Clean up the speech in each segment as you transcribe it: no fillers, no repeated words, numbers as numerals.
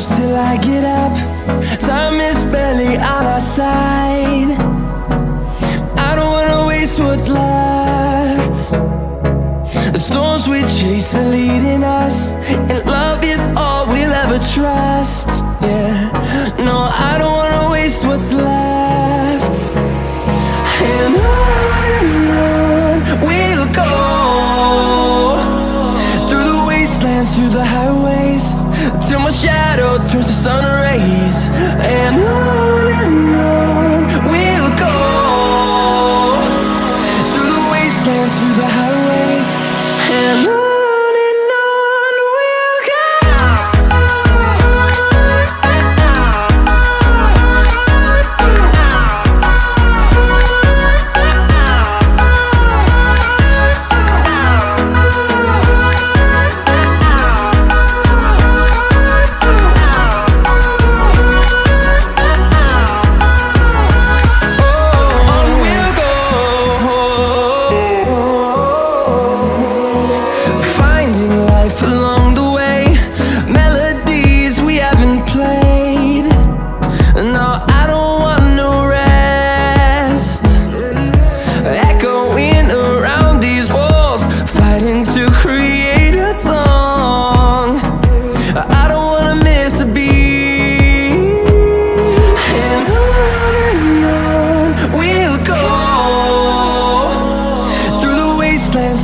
close till I get up. Time is barely on our side. I don't wanna waste what's left. The storms we chase are leading us, and love is all we'll ever trust. Yeah, no, I don't wanna waste what's left. And on we'll go, through the wastelands, through the highways, till my shadow turns to sun rays. And on we'll go, through the wastelands, through the highways, and on.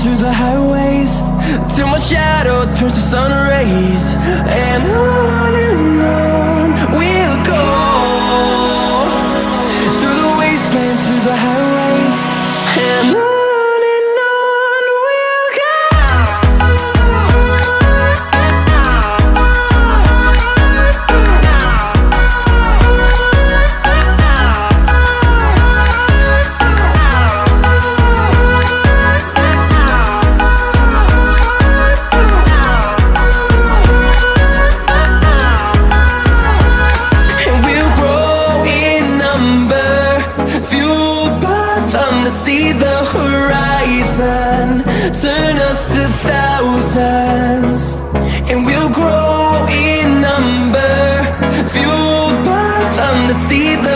Through the highways, till my shadow turns to sun rays. And on we'll go, through the wastelands, through the highways, and on. See the horizon turn us to thousands, and we'll grow in number, fueled by them to see the